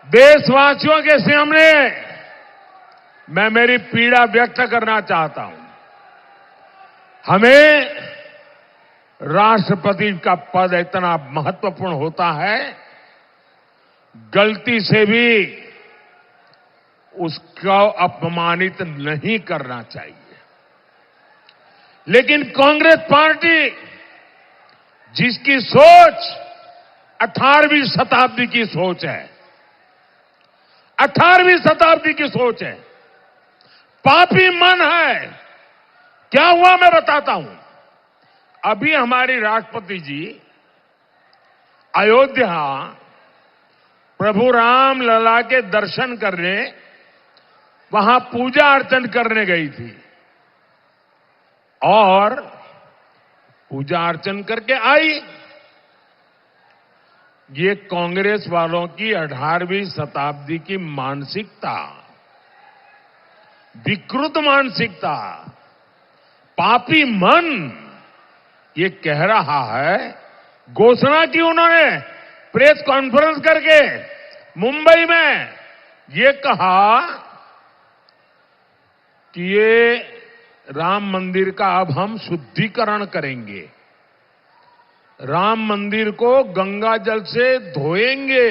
देशवासियों के सामने मैं मेरी पीड़ा व्यक्त करना चाहता हूं। हमें राष्ट्रपति का पद इतना महत्वपूर्ण होता है, गलती से भी उसको अपमानित नहीं करना चाहिए। लेकिन कांग्रेस पार्टी, जिसकी सोच 18वीं शताब्दी की सोच है, 18वीं शताब्दी की सोच है, पापी मन है। क्या हुआ मैं बताता हूं। अभी हमारी राष्ट्रपति जी अयोध्या प्रभु राम लला के दर्शन करने, वहां पूजा अर्चन करने गई थी और पूजा अर्चन करके आई। ये कांग्रेस वालों की 18वीं शताब्दी की मानसिकता, विकृत मानसिकता, पापी मन ये कह रहा है। घोषणा की उन्होंने प्रेस कॉन्फ्रेंस करके मुंबई में, ये कहा कि ये राम मंदिर का अब हम शुद्धिकरण करेंगे, राम मंदिर को गंगा जल से धोएंगे।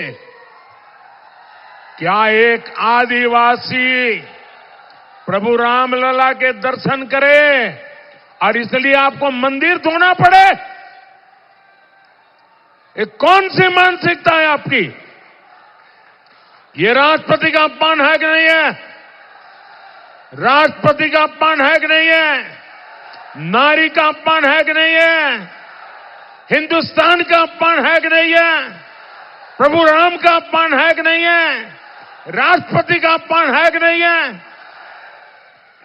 क्या एक आदिवासी प्रभु रामलला के दर्शन करे और इसलिए आपको मंदिर धोना पड़े? ये कौन सी मानसिकता है आपकी? ये राष्ट्रपति का अपमान है कि नहीं है? राष्ट्रपति का अपमान है कि नहीं है? नारी का अपमान है कि नहीं है? हिंदुस्तान का अपमान है कि नहीं है? प्रभु राम का अपमान है कि नहीं है? राष्ट्रपति का अपमान है कि नहीं है?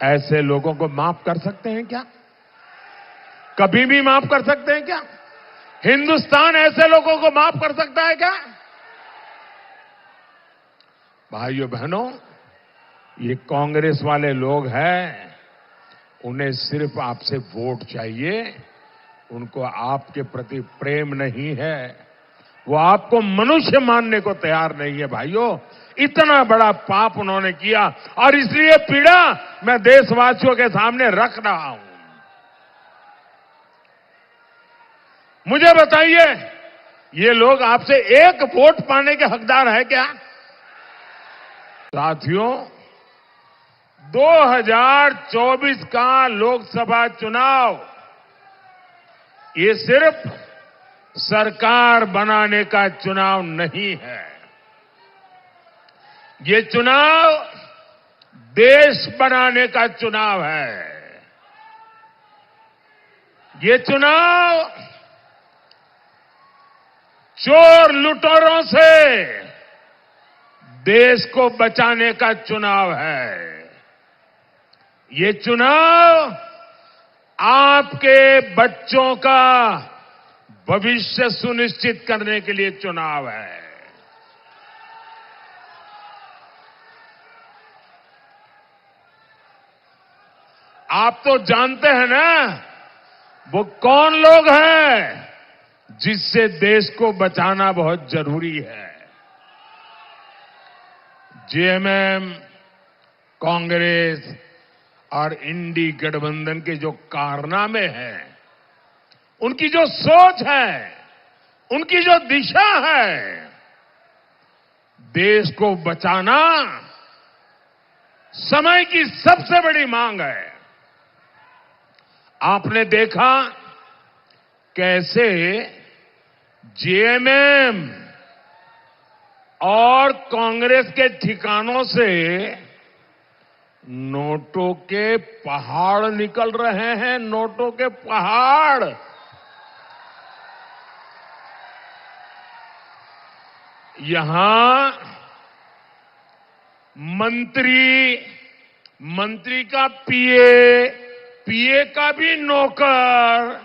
ऐसे लोगों को माफ कर सकते हैं क्या? कभी भी माफ कर सकते हैं क्या? हिंदुस्तान ऐसे लोगों को माफ कर सकता है क्या? भाइयों बहनों, ये कांग्रेस वाले लोग हैं, उन्हें सिर्फ आपसे वोट चाहिए, उनको आपके प्रति प्रेम नहीं है, वो आपको मनुष्य मानने को तैयार नहीं है। भाइयों, इतना बड़ा पाप उन्होंने किया और इसलिए पीड़ा मैं देशवासियों के सामने रख रहा हूं। मुझे बताइए, ये लोग आपसे एक वोट पाने के हकदार है क्या? साथियों, 2024 का लोकसभा चुनाव ये सिर्फ सरकार बनाने का चुनाव नहीं है। ये चुनाव देश बनाने का चुनाव है। ये चुनाव चोर लुटेरों से देश को बचाने का चुनाव है। ये चुनाव आपके बच्चों का भविष्य सुनिश्चित करने के लिए चुनाव है। आप तो जानते हैं ना, वो कौन लोग हैं जिससे देश को बचाना बहुत जरूरी है। जेएमएम, कांग्रेस और इंडी गठबंधन के जो कारनामे हैं, उनकी जो सोच है, उनकी जो दिशा है, देश को बचाना समय की सबसे बड़ी मांग है। आपने देखा कैसे जेएमएम और कांग्रेस के ठिकानों से नोटों के पहाड़ निकल रहे हैं, नोटों के पहाड़। यहां मंत्री का पीए का भी नौकर,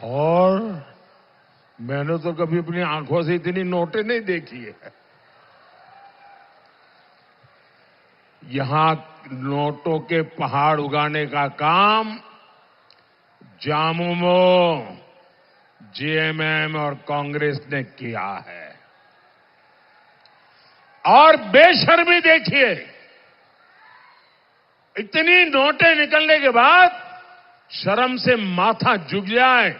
और मैंने तो कभी अपनी आंखों से इतनी नोटें नहीं देखी है। यहां नोटों के पहाड़ उगाने का काम झामुमो, जेएमएम और कांग्रेस ने किया है। और बेशर्मी देखिए, इतनी नोटें निकलने के बाद शर्म से माथा झुक जाए,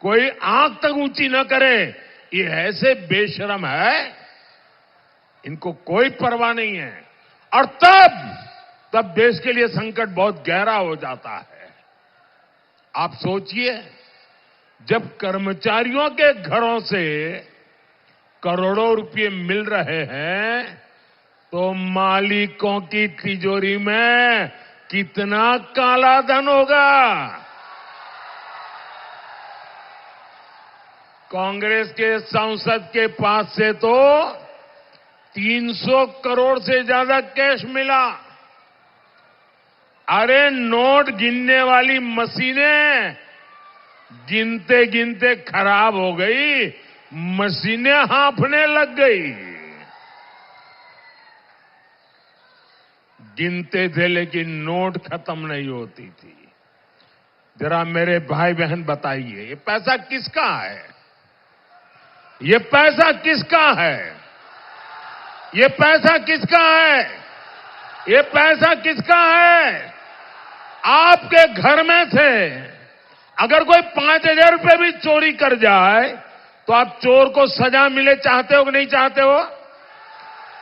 कोई आंख तक ऊंची न करे, ये ऐसे बेशर्म है, इनको कोई परवाह नहीं है। और तब देश के लिए संकट बहुत गहरा हो जाता है। आप सोचिए, जब कर्मचारियों के घरों से करोड़ों रुपए मिल रहे हैं, तो मालिकों की तिजोरी में कितना काला धन होगा। कांग्रेस के सांसद के पास से तो 300 करोड़ से ज्यादा कैश मिला। अरे नोट गिनने वाली मशीनें गिनते गिनते खराब हो गई, मशीनें हांफने लग गई। गिनते थे लेकिन नोट खत्म नहीं होती थी। जरा मेरे भाई बहन बताइए, ये पैसा किसका है? ये पैसा किसका है? ये पैसा किसका है? ये पैसा किसका है? आपके घर में थे। अगर कोई 5,000 रुपए भी चोरी कर जाए तो आप चोर को सजा मिले चाहते हो कि नहीं चाहते हो?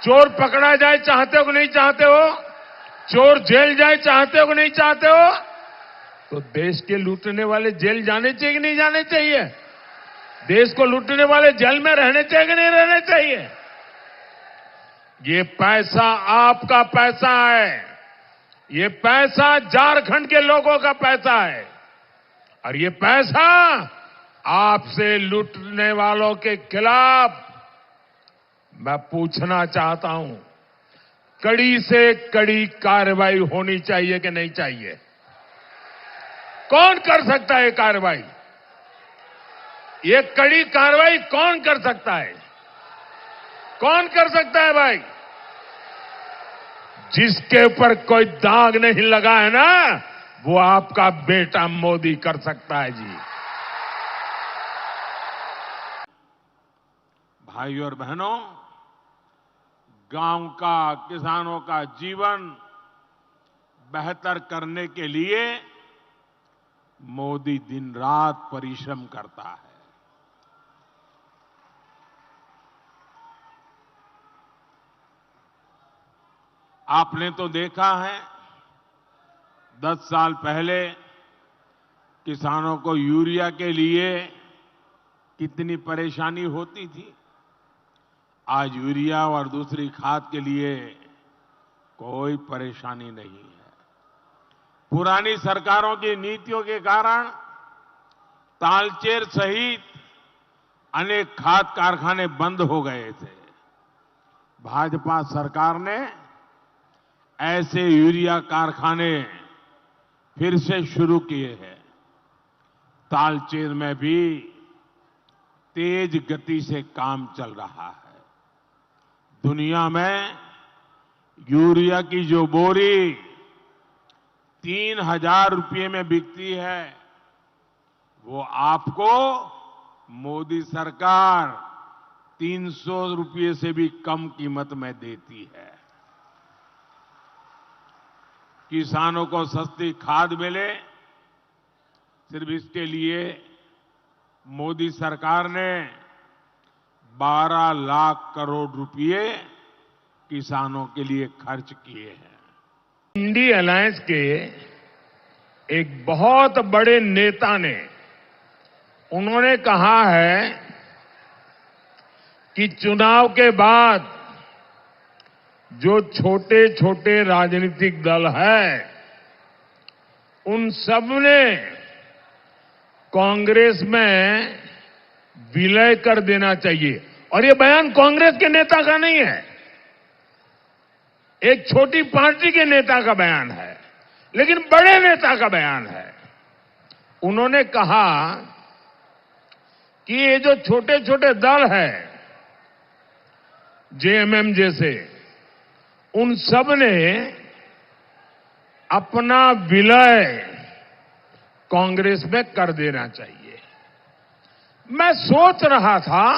चोर पकड़ा जाए चाहते हो कि नहीं चाहते हो? चोर जेल जाए चाहते हो कि नहीं चाहते हो? तो देश के लूटने वाले जेल जाने चाहिए कि नहीं जाने चाहिए? देश को लूटने वाले जेल में रहने चाहिए कि नहीं रहने चाहिए? ये पैसा आपका पैसा है। ये पैसा झारखंड के लोगों का पैसा है। और ये पैसा आपसे लूटने वालों के खिलाफ मैं पूछना चाहता हूं, कड़ी से कड़ी कार्रवाई होनी चाहिए कि नहीं चाहिए? कौन कर सकता है कार्रवाई? ये कड़ी कार्रवाई कौन कर सकता है? कौन कर सकता है भाई? जिसके ऊपर कोई दाग नहीं लगा है ना, वो आपका बेटा मोदी कर सकता है जी। भाई और बहनों, गांव का, किसानों का जीवन बेहतर करने के लिए मोदी दिन रात परिश्रम करता है। आपने तो देखा है, 10 साल पहले किसानों को यूरिया के लिए कितनी परेशानी होती थी। आज यूरिया और दूसरी खाद के लिए कोई परेशानी नहीं है। पुरानी सरकारों की नीतियों के कारण तालचेर सहित अनेक खाद कारखाने बंद हो गए थे। भाजपा सरकार ने ऐसे यूरिया कारखाने फिर से शुरू किए हैं। तालचेर में भी तेज गति से काम चल रहा है। दुनिया में यूरिया की जो बोरी 3,000 रुपये में बिकती है, वो आपको मोदी सरकार 300 रुपये से भी कम कीमत में देती है। किसानों को सस्ती खाद मिले, सिर्फ इसके लिए मोदी सरकार ने 12 लाख करोड़ रुपए किसानों के लिए खर्च किए हैं। इंडी अलायंस के एक बहुत बड़े नेता ने, उन्होंने कहा है कि चुनाव के बाद जो छोटे छोटे राजनीतिक दल हैं, उन सब ने कांग्रेस में विलय कर देना चाहिए। और ये बयान कांग्रेस के नेता का नहीं है, एक छोटी पार्टी के नेता का बयान है, लेकिन बड़े नेता का बयान है। उन्होंने कहा कि ये जो छोटे छोटे दल हैं, जेएमएम जैसे, उन सब ने अपना विलय कांग्रेस में कर देना चाहिए। मैं सोच रहा था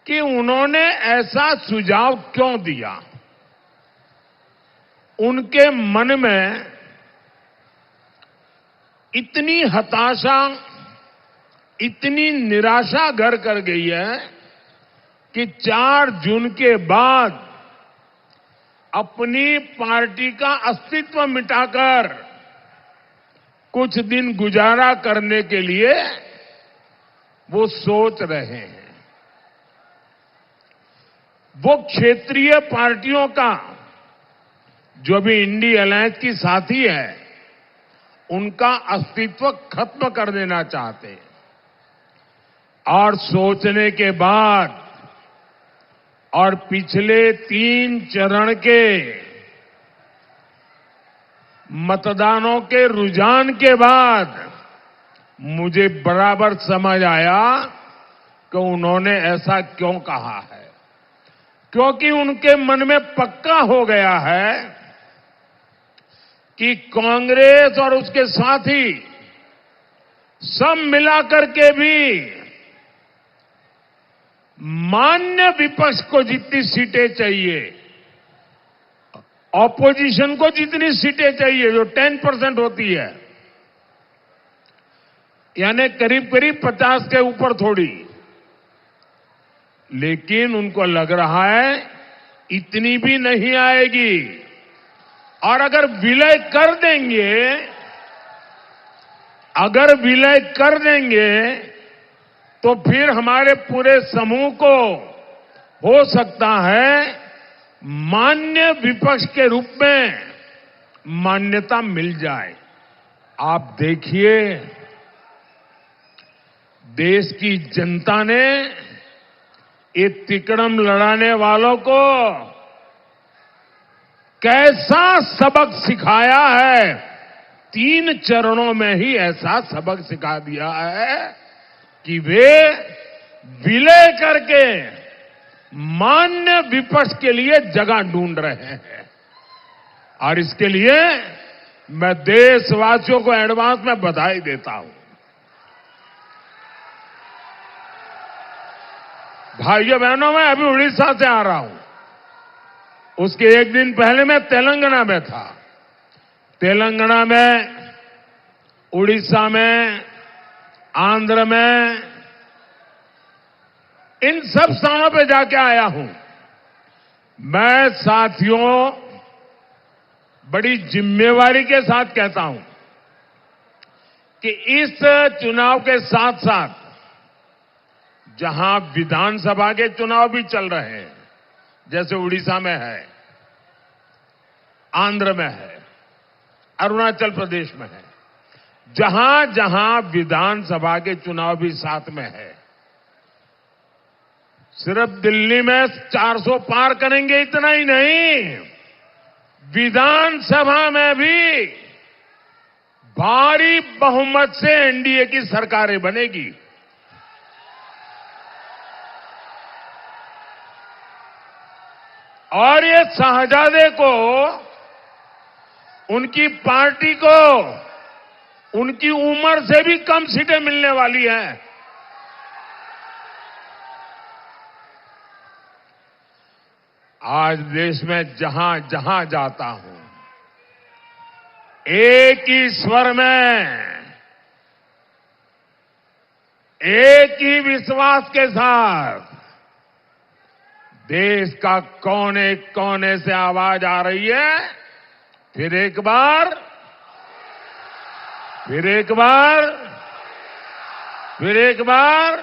कि उन्होंने ऐसा सुझाव क्यों दिया। उनके मन में इतनी हताशा, इतनी निराशा घर कर गई है कि 4 जून के बाद अपनी पार्टी का अस्तित्व मिटाकर कुछ दिन गुजारा करने के लिए वो सोच रहे हैं। वो क्षेत्रीय पार्टियों का जो भी इंडी अलायंस की साथी है, उनका अस्तित्व खत्म कर देना चाहते हैं। और सोचने के बाद और पिछले 3 चरण के मतदानों के रुझान के बाद मुझे बराबर समझ आया कि उन्होंने ऐसा क्यों कहा है। क्योंकि उनके मन में पक्का हो गया है कि कांग्रेस और उसके साथी सब मिलाकर के भी मान्य विपक्ष को जितनी सीटें चाहिए, ऑपोजिशन को जितनी सीटें चाहिए, जो 10% होती है, यानी करीब करीब 50 के ऊपर थोड़ी, लेकिन उनको लग रहा है इतनी भी नहीं आएगी। और अगर विलय कर देंगे तो फिर हमारे पूरे समूह को हो सकता है मान्य विपक्ष के रूप में मान्यता मिल जाए। आप देखिए, देश की जनता ने ये तिकड़म लड़ाने वालों को कैसा सबक सिखाया है। 3 चरणों में ही ऐसा सबक सिखा दिया है कि वे विलय करके मान्य विपक्ष के लिए जगह ढूंढ रहे हैं। और इसके लिए मैं देशवासियों को एडवांस में बधाई देता हूं। भाइयों बहनों, मैं अभी उड़ीसा से आ रहा हूं। उसके 1 दिन पहले मैं तेलंगाना में था। तेलंगाना में, उड़ीसा में, आंध्र में, इन सब स्थानों पे जाके आया हूं। मैं साथियों बड़ी जिम्मेवारी के साथ कहता हूं कि इस चुनाव के साथ साथ जहां विधानसभा के चुनाव भी चल रहे हैं, जैसे उड़ीसा में है, आंध्र में है, अरुणाचल प्रदेश में है, जहां जहां विधानसभा के चुनाव भी साथ में है, सिर्फ दिल्ली में 400 पार करेंगे इतना ही नहीं, विधानसभा में भी भारी बहुमत से एनडीए की सरकारें बनेगी। और ये शहजादे को, उनकी पार्टी को, उनकी उम्र से भी कम सीटें मिलने वाली हैं। आज देश में जहां जहां जाता हूं, एक ही स्वर में, एक ही विश्वास के साथ देश का कोने कोने से आवाज आ रही है, फिर एक बार, फिर एक बार, फिर एक बार